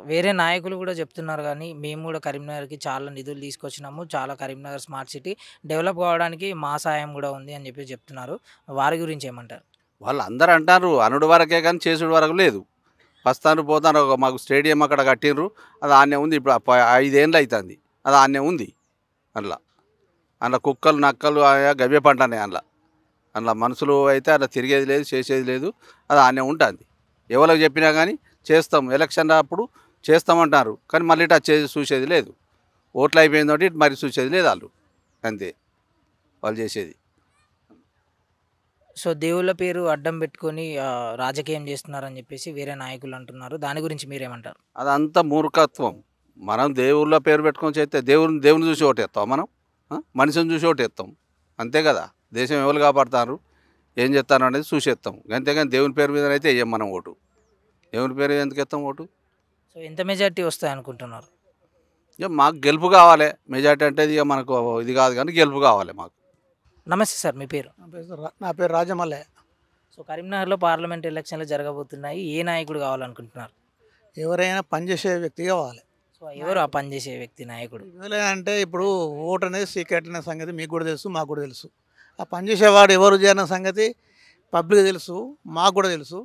వేరే నాయకులు కూడా చెప్తున్నారు, కానీ మేము కూడా కరీంనగర్కి చాలా నిధులు తీసుకొచ్చినాము, చాలా కరీంనగర్ స్మార్ట్ సిటీ డెవలప్ కావడానికి మా సాయం కూడా ఉంది అని చెప్పి చెప్తున్నారు. వారి గురించి ఏమంటారు? వాళ్ళు అందరూ అంటారు అనుడు వరకే కానీ చేసుడు వరకు లేదు. వస్తాను పోతాను. మాకు స్టేడియం అక్కడ కట్టిండ్రు, అది ఆన్నే ఉంది. ఇప్పుడు 5 ఏళ్ళు అవుతుంది, అది ఆన్నే ఉంది. అందులో కుక్కలు నక్కలు గవ్య పంటనే. అందులో మనుషులు అయితే అట్లా తిరిగేది లేదు, చేసేది లేదు, అది ఆన్నే ఉంటుంది. ఎవరికి చెప్పినా కానీ చేస్తాం, ఎలక్షన్ అప్పుడు చేస్తామంటారు, కానీ మళ్ళీ ఇట్లా చూసేది లేదు. ఓట్లు అయిపోయింది మరి చూసేది లేదు వాళ్ళు, అంతే వాళ్ళు చేసేది. సో దేవుళ్ళ పేరు అడ్డం పెట్టుకొని రాజకీయం చేస్తున్నారని చెప్పేసి వేరే నాయకులు అంటున్నారు. దాని గురించి మీరేమంటారు? అదంతా మూర్ఖత్వం. మనం దేవుళ్ళ పేరు పెట్టుకొని చేస్తే దేవుని చూసి ఓటేస్తాం, మనం మనిషిని చూసి ఓటేస్తాం, అంతే కదా. దేశం ఎవరు కాపాడుతారు, ఏం చేస్తారు అనేది చూసేస్తాం, అంతేగాని దేవుని పేరు మీద అయితే వేయం మనం ఓటు. దేవుని పేరు ఎందుకు వేస్తాం ఓటు? సో ఎంత మెజార్టీ వస్తాయి అనుకుంటున్నారు? ఇక మాకు గెలుపు కావాలి. మెజార్టీ అంటే ఇక మనకు ఇది కాదు, కానీ గెలుపు కావాలి మాకు. నమస్తే సార్, మీ పేరు? నా పేరు రాజమల్లె. సో కరీంనగర్లో పార్లమెంట్ ఎలక్షన్లు జరగబోతున్నాయి. ఏ నాయకుడు కావాలనుకుంటున్నారు? ఎవరైనా పనిచేసే వ్యక్తి కావాలి. సో ఎవరు ఆ పనిచేసే వ్యక్తి నాయకుడు? అంటే ఇప్పుడు ఓటు అనేది సీక్రెట్ అనే సంగతి మీకు కూడా తెలుసు, మాకు కూడా తెలుసు. ఆ పనిచేసేవాడు ఎవరు చేయాలన్న సంగతి పబ్లిక్ తెలుసు, మాకు కూడా తెలుసు.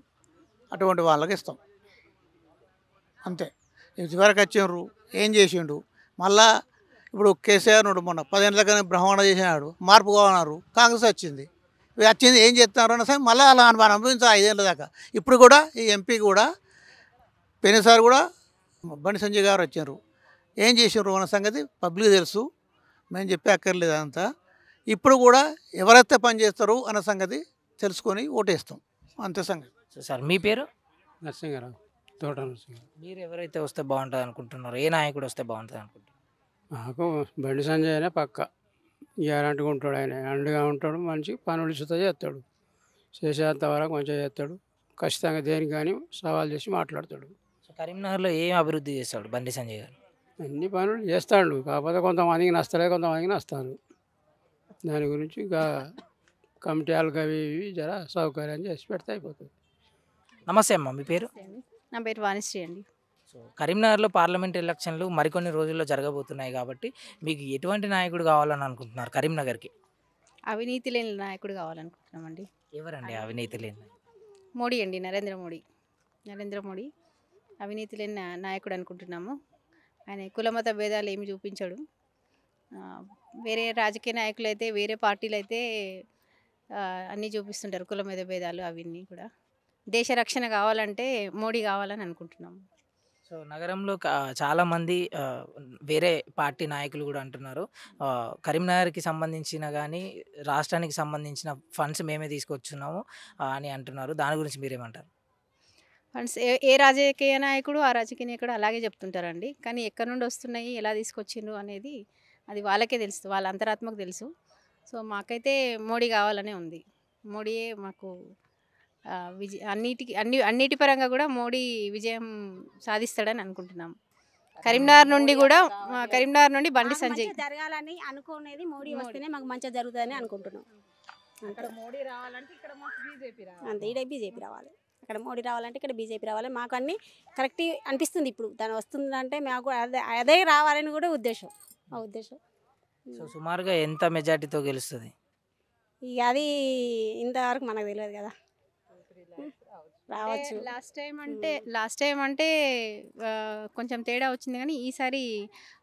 అటువంటి వాళ్ళకి ఇస్తాం, అంతే. చివరికి వచ్చిండ్రు, ఏం చేసిండు. మళ్ళా ఇప్పుడు కేసీఆర్ నుండి మొన్న 10 ఏళ్ళ కానీ బ్రహ్మాండ చేసినాడు, మార్పు కావాలన్నారు, కాంగ్రెస్ వచ్చింది. వచ్చింది ఏం చేస్తున్నారు అన్న సంగతి మళ్ళీ అలా అనుభవించాలి 5 ఏళ్ళ దాకా. ఇప్పుడు కూడా ఈ ఎంపీ కూడా పోయినసారి కూడా బండి సంజయ్ గారు వచ్చారు, ఏం చేసారు అన్న సంగతి పబ్లిక్ తెలుసు, మేము చెప్పే అక్కర్లేదు అంతా. ఇప్పుడు కూడా ఎవరైతే పని చేస్తారు అన్న సంగతి తెలుసుకొని ఓటేస్తాం, అంతే సంగతి. సార్ మీ పేరు? నరసింహారావు, తోట నరసింహారావు. మీరు ఎవరైతే వస్తే బాగుంటుంది అనుకుంటున్నారు? ఏ నాయకుడు వస్తే బాగుంటుంది అనుకుంటున్నారు? నాకు బండి సంజయ్ అనే పక్క గ్యారంటీగా ఉంటాడు. ఆయన అండగా ఉంటాడు, మంచి పనులు సుతా చేస్తాడు, చేసేంత వరకు మంచిగా చేస్తాడు. ఖచ్చితంగా దేనికి కానీ సవాల్ చేసి మాట్లాడతాడు. సో కరీంనగర్లో ఏం అభివృద్ధి చేస్తాడు బండి సంజయ్ గారు? అన్ని పనులు చేస్తాడు, కాకపోతే కొంతమందికి నచ్చలేదు, కొంతమందికి నస్తాను. దాని గురించి ఇంకా కమిటీలకు అవి ఇవి జర సౌకర్యం చేసి పెడితే అయిపోతుంది. నమస్తే అమ్మ, మీ పేరు? నా పేరు వాణిశ్రీ అండి. సో కరీంనగర్లో పార్లమెంట్ ఎలక్షన్లు మరికొన్ని రోజుల్లో జరగబోతున్నాయి కాబట్టి మీకు ఎటువంటి నాయకుడు కావాలని అనుకుంటున్నారు కరీంనగర్కి? అవినీతి లేని నాయకుడు కావాలనుకుంటున్నామండి. ఎవరండి అవినీతి లేని? మోడీ అండి, నరేంద్ర మోడీ అవినీతి లేని నాయకుడు అనుకుంటున్నాము. ఆయన కులమత భేదాలు ఏమి చూపించాడు. వేరే రాజకీయ నాయకులు అయితే, వేరే పార్టీలు అయితే అన్నీ చూపిస్తుంటారు, కులమత భేదాలు అవన్నీ కూడా. దేశ రక్షణ కావాలంటే మోడీ కావాలని అనుకుంటున్నాము. సో నగరంలో చాలామంది వేరే పార్టీ నాయకులు కూడా అంటున్నారు కరీంనగర్కి సంబంధించిన కానీ రాష్ట్రానికి సంబంధించిన ఫండ్స్ మేమే తీసుకొచ్చున్నాము అని అంటున్నారు. దాని గురించి మీరేమంటారు? ఫండ్స్ ఏ రాజకీయ నాయకుడు ఆ రాజకీయ నాయకుడు అలాగే చెప్తుంటారండి. కానీ ఎక్కడి నుండి వస్తున్నాయి, ఎలా తీసుకొచ్చిండ్రు అనేది అది వాళ్ళకే తెలుసు, వాళ్ళ అంతరాత్మకు తెలుసు. సో మాకైతే మోడీ కావాలనే ఉంది. మోడీయే మాకు అన్నిటి పరంగా కూడా మోడీ విజయం సాధిస్తాడని అనుకుంటున్నాం. కరీంనగర్ నుండి బండి సంజయ్ జరగాలని అనుకునేది మోడీ వస్తేనే మాకు మంచిగా జరుగుతుందని అనుకుంటున్నాం. అక్కడ మోడీ రావాలంటే ఇక్కడ మాకు బీజేపీ రావాలి. అంతే, ఇక్కడ బీజేపీ రావాలి. అక్కడ మోడీ రావాలంటే ఇక్కడ బీజేపీ రావాలి. మాకు అన్నీ కరెక్ట్ అనిపిస్తుంది. ఇప్పుడు దాని వస్తుందంటే మాకు అదే రావాలని కూడా ఉద్దేశం, మా ఉద్దేశం. సో సుమారుగా ఎంత మెజార్టీతో గెలుస్తుంది? ఇక అది ఇంతవరకు మనకు తెలియదు కదా, రావచ్చు. లాస్ట్ టైం అంటే కొంచెం తేడా వచ్చింది, కానీ ఈసారి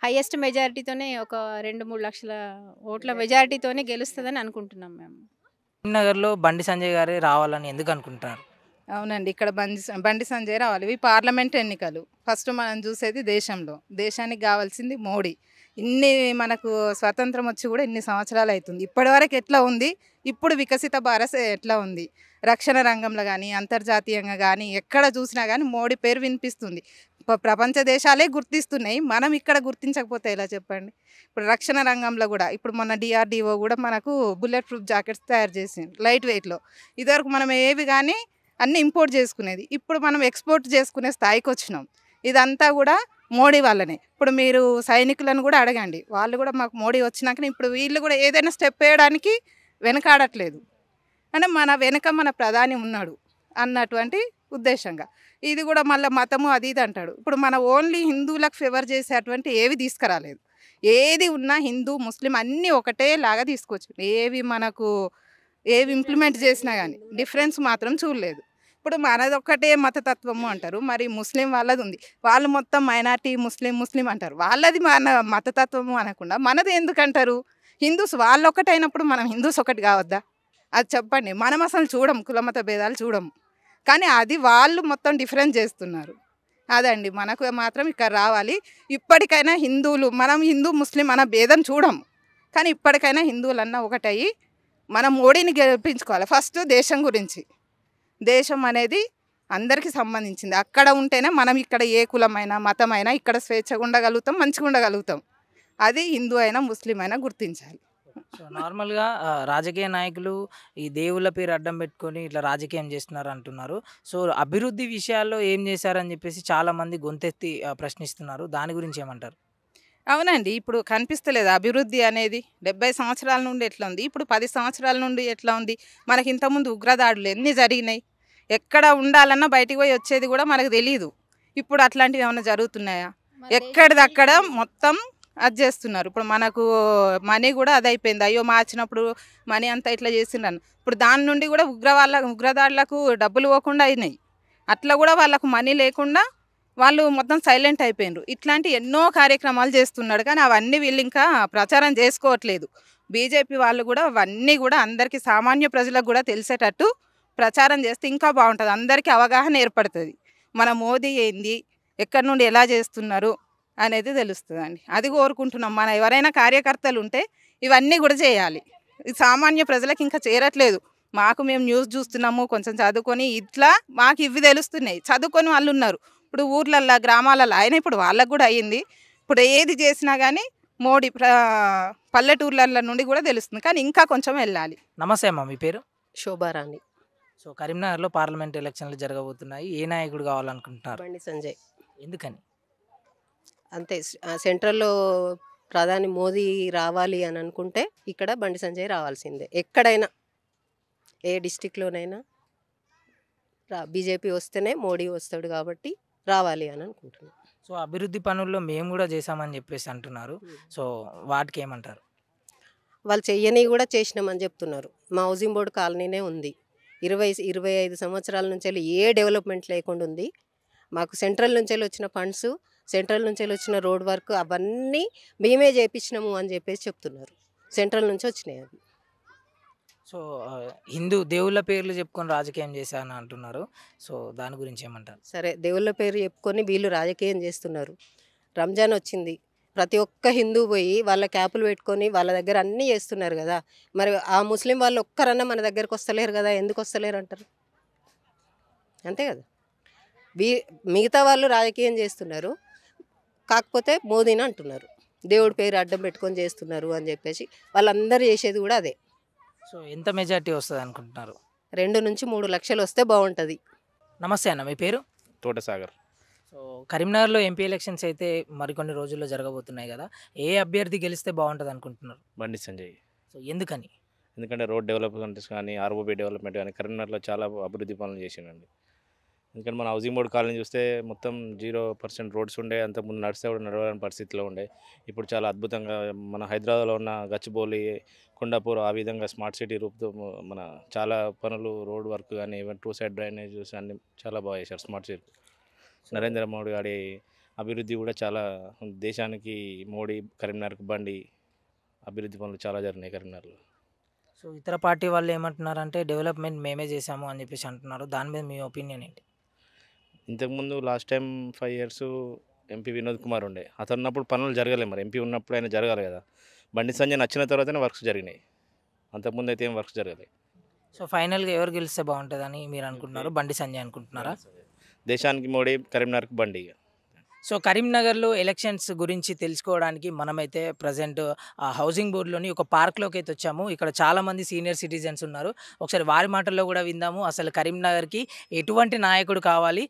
హైయెస్ట్ మెజారిటీతోనే ఒక 2-3 లక్షల ఓట్ల మెజారిటీతోనే గెలుస్తుందని అనుకుంటున్నాం మేము. కరీంనగర్లో బండి సంజయ్ గారే రావాలని ఎందుకు అనుకుంటున్నారు? అవునండి, ఇక్కడ బండి సంజయ్ రావాలి. ఇవి పార్లమెంట్ ఎన్నికలు. ఫస్ట్ మనం చూసేది దేశానికి కావాల్సింది మోడీ. ఇన్ని మనకు స్వతంత్రం వచ్చి కూడా ఇన్ని సంవత్సరాలు అవుతుంది. ఇప్పటివరకు ఎట్లా ఉంది, ఇప్పుడు వికసిత భారత్ ఎట్లా ఉంది, రక్షణ రంగంలో కానీ అంతర్జాతీయంగా కానీ ఎక్కడ చూసినా కానీ మోడీ పేరు వినిపిస్తుంది. ప్రపంచ దేశాలే గుర్తిస్తున్నాయి, మనం ఇక్కడ గుర్తించకపోతే ఎలా చెప్పండి. ఇప్పుడు రక్షణ రంగంలో కూడా ఇప్పుడు మన DRDO కూడా మనకు బుల్లెట్ ప్రూఫ్ జాకెట్స్ తయారు చేసింది లైట్ వెయిట్లో. ఇదివరకు మనం ఏవి కానీ అన్నీ ఇంపోర్ట్ చేసుకునేది, ఇప్పుడు మనం ఎక్స్పోర్ట్ చేసుకునే స్థాయికి వచ్చినాం. ఇదంతా కూడా మోడీ వల్లనే. ఇప్పుడు మీరు సైనికులను కూడా అడగండి, వాళ్ళు కూడా మాకు మోడీ వచ్చినాకనే ఇప్పుడు వీళ్ళు కూడా ఏదైనా స్టెప్ వేయడానికి వెనకాడట్లేదు. అంటే మన ప్రధాని ఉన్నాడు అన్నటువంటి ఉద్దేశంగా. ఇది కూడా మళ్ళీ మతము అది ఇది అంటాడు. ఇప్పుడు మన ఓన్లీ హిందువులకు ఫేవర్ చేసేటువంటి ఏవి తీసుకురాలేదు. ఏది ఉన్నా హిందూ ముస్లిం అన్నీ ఒకటేలాగా తీసుకొచ్చు. ఏవి ఇంప్లిమెంట్ చేసినా కానీ డిఫరెన్స్ మాత్రం చూడలేదు. ఇప్పుడు మనది ఒక్కటే మతతత్వము అంటారు, మరి ముస్లిం వాళ్ళది ఉంది, వాళ్ళు మొత్తం మైనార్టీ ముస్లిం అంటారు. వాళ్ళది మన మతతత్వము అనకుండా మనది ఎందుకంటారు? హిందూస్ వాళ్ళు ఒకటైనప్పుడు మనం హిందూస్ ఒకటి కావద్దా? అది చెప్పండి. మనం అసలు చూడం, కులమత భేదాలు చూడము, కానీ అది వాళ్ళు మొత్తం డిఫరెన్స్ చేస్తున్నారు. అదండి మనకు మాత్రం ఇక్కడ రావాలి. ఇప్పటికైనా హిందువులు, మనం హిందూ ముస్లిం అన్న భేదం చూడము, కానీ ఇప్పటికైనా హిందువులన్నా ఒకటయ్యి మనం మోడీని గెలిపించుకోవాలి. ఫస్ట్ దేశం గురించి, దేశం అనేది అందరికీ సంబంధించింది. అక్కడ ఉంటేనే మనం ఇక్కడ ఏ కులమైనా మతమైనా ఇక్కడ స్వేచ్ఛగా ఉండగలుగుతాం, మంచిగా ఉండగలుగుతాం. అది హిందూ అయినా ముస్లిం అయినా గుర్తించాలి. సో నార్మల్గా రాజకీయ నాయకులు ఈ దేవుళ్ళ పేరు అడ్డం పెట్టుకొని ఇట్లా రాజకీయం చేస్తున్నారు అంటున్నారు. సో అభివృద్ధి విషయాల్లో ఏం చేశారని చెప్పేసి చాలామంది గొంతెత్తి ప్రశ్నిస్తున్నారు. దాని గురించి ఏమంటారు? అవునండి, ఇప్పుడు కనిపిస్తలేదు అభివృద్ధి అనేది. 70 సంవత్సరాల నుండి ఎట్లా ఉంది, ఇప్పుడు 10 సంవత్సరాల నుండి ఎట్లా ఉంది. మనకి ఇంతకుముందు ఉగ్రదాడులు ఎన్ని జరిగినాయి, ఎక్కడ ఉండాలన్నా బయటికి పోయి వచ్చేది కూడా మనకు తెలియదు. ఇప్పుడు అట్లాంటివి ఏమైనా జరుగుతున్నాయా? ఎక్కడిదక్కడ మొత్తం అది చేస్తున్నారు. ఇప్పుడు మనకు మనీ కూడా అది అయిపోయింది. అయ్యో మార్చినప్పుడు మనీ అంతా ఇట్లా చేసిండ్రని, ఇప్పుడు దాని నుండి కూడా ఉగ్రదాడులకు డబ్బులు పోకుండా అయినాయి. అట్లా కూడా వాళ్ళకు మనీ లేకుండా వాళ్ళు మొత్తం సైలెంట్ అయిపోయినారు. ఇట్లాంటి ఎన్నో కార్యక్రమాలు చేస్తున్నాడు, కానీ అవన్నీ వీళ్ళు ఇంకా ప్రచారం చేసుకోవట్లేదు. బీజేపీ వాళ్ళు కూడా అవన్నీ కూడా అందరికీ సామాన్య ప్రజలకు కూడా తెలిసేటట్టు ప్రచారం చేస్తే ఇంకా బాగుంటుంది, అందరికీ అవగాహన ఏర్పడుతుంది. మన మోదీ ఏంది, ఎక్కడి నుండి ఎలా చేస్తున్నారు అనేది తెలుస్తుందండి. అది కోరుకుంటున్నాం. మన ఎవరైనా కార్యకర్తలు ఉంటే ఇవన్నీ కూడా చేయాలి. ఇది సామాన్య ప్రజలకు ఇంకా చేరట్లేదు. మేము న్యూస్ చూస్తున్నాము, కొంచెం చదువుకొని ఇట్లా మాకు ఇవి తెలుస్తున్నాయి. చదువుకొని వాళ్ళు ఉన్నారు ఇప్పుడు ఊర్లల్లో గ్రామాలలో, ఆయన ఇప్పుడు వాళ్ళకు కూడా అయ్యింది. ఇప్పుడు ఏది చేసినా కానీ మోడీ పల్లెటూర్ల నుండి కూడా తెలుస్తుంది, కానీ ఇంకా కొంచెం వెళ్ళాలి. నమస్తే అమ్మ, మీ పేరు? శోభారాణి. సో కరీంనగర్లో పార్లమెంట్ ఎలక్షన్లు జరగబోతున్నాయి. ఏ నాయకుడు కావాలనుకుంటున్నారు? బండి సంజయ్. ఎందుకని? అంతే సెంట్రల్‌లో ప్రధాని మోదీ రావాలి అని అనుకుంటే ఇక్కడ బండి సంజయ్ రావాల్సిందే. ఎక్కడైనా ఏ డిస్ట్రిక్ట్‌లోనైనా బీజేపీ వస్తేనే మోడీ వస్తాడు కాబట్టి రావాలి అని అనుకుంటున్నాను. సో అభివృద్ధి పనుల్లో మేము కూడా చేశామని చెప్పేసి అంటున్నారు. సో వాటికి ఏమంటారు? వాళ్ళు చెయ్యనివి కూడా చేసినామని చెప్తున్నారు. మా హౌసింగ్ బోర్డ్ కాలనీనే ఉంది. 25 సంవత్సరాల నుంచెల్లి ఏ డెవలప్‌మెంట్ లేకుండా ఉంది. మాకు సెంట్రల్ నుంచెల్లి వచ్చిన ఫండ్స్, సెంట్రల్ నుంచెల్లి వచ్చిన రోడ్ వర్క్ అవన్నీ మేమే చేపించినాము అని చెప్పేసి చెప్తున్నారు. సెంట్రల్ నుంచి వచ్చినాయి అవి. సో హిందూ దేవుళ్ళ పేర్లు చెప్పుకొని రాజకీయం చేశాను అంటున్నారు. సో దాని గురించి ఏమంటారు? సరే దేవుళ్ళ పేరు చెప్పుకొని వీళ్ళు రాజకీయం చేస్తున్నారు. రంజాన్ వచ్చింది. ప్రతి ఒక్క హిందూ పోయి వాళ్ళ క్యాపులు పెట్టుకొని వాళ్ళ దగ్గర అన్నీ చేస్తున్నారు కదా. మరి ఆ ముస్లిం వాళ్ళు ఒక్కరన్నా మన దగ్గరకు వస్తలేరు కదా. ఎందుకు వస్తలేరు అంటారు? అంతే కదా. మిగతా వాళ్ళు రాజకీయం చేస్తున్నారు, కాకపోతే మోదీని అంటున్నారు. దేవుడి పేరు అడ్డం పెట్టుకొని చేస్తున్నారు అని చెప్పేసి వాళ్ళందరూ చేసేది కూడా అదే. సో ఎంత మెజార్టీ వస్తుంది అనుకుంటున్నారు? 2 నుంచి 3 లక్షలు వస్తే బాగుంటుంది. నమస్తే అన్న, మీ పేరు? తోటసాగర్. సో కరీంనగర్లో ఎంపీ ఎలక్షన్స్ అయితే మరికొన్ని రోజుల్లో జరగబోతున్నాయి కదా. ఏ అభ్యర్థి గెలిస్తే బాగుంటుంది అనుకుంటున్నారు? బండి సంజయ్. సో ఎందుకని? ఎందుకంటే రోడ్ డెవలప్మెంట్స్ కానీ ఆర్ఓబీ డెవలప్మెంట్ కానీ కరీంనగర్లో చాలా అభివృద్ధి పనులు చేసిండండి. ఎందుకంటే మన హౌసింగ్ బోర్డ్ కాలనీ చూస్తే మొత్తం 0% రోడ్స్ ఉండే, అంతకుముందు నడిస్తే కూడా నడవని పరిస్థితిలో ఉండే. ఇప్పుడు చాలా అద్భుతంగా మన హైదరాబాద్లో ఉన్న గచ్చిబౌలి, కొండాపూర్ ఆ విధంగా స్మార్ట్ సిటీ రూపుతో మన చాలా పనులు, రోడ్ వర్క్ కానీ ఈవెన్ 2 సైడ్ డ్రైనేజెస్ అన్ని చాలా బాగా చేశారు స్మార్ట్ సిటీ. నరేంద్ర మోడీ గారి అభివృద్ధి కూడా చాలా, దేశానికి మోడీ, కరీంనగర్కి బండి, అభివృద్ధి పనులు చాలా జరిగినాయి కరీంనగర్లో. సో ఇతర పార్టీ వాళ్ళు ఏమంటున్నారంటే డెవలప్మెంట్ మేమే చేసాము అని చెప్పేసి అంటున్నారు. దాని మీద మీ ఒపీనియన్ ఏంటి? ఇంతకుముందు last time 5 years MP Vinod Kumar ఉండే, అతను ఉన్నప్పుడు పనులు జరగలేదు. మరి ఎంపీ ఉన్నప్పుడు ఆయన జరగాలి కదా. బండి సంజయ్ నచ్చిన తర్వాతనే వర్క్స్ జరిగినాయి, అంతకుముందు అయితే ఏం వర్క్స్ జరగలేదు. సో ఫైనల్గా ఎవరు గెలిస్తే బాగుంటుందని మీరు అనుకుంటున్నారు? బండి సంజయ్ అనుకుంటున్నారా? దేశానికి మోడీ, కరీంనగర్కి బండి. సో కరీంనగర్లో ఎలక్షన్స్ గురించి తెలుసుకోవడానికి మనమైతే ప్రజెంట్ హౌసింగ్ బోర్డులోని ఒక పార్క్లోకి అయితే వచ్చాము. ఇక్కడ చాలామంది సీనియర్ సిటిజన్స్ ఉన్నారు. ఒకసారి వారి మాటల్లో కూడా విందాము. అసలు కరీంనగర్కి ఎటువంటి నాయకుడు కావాలి?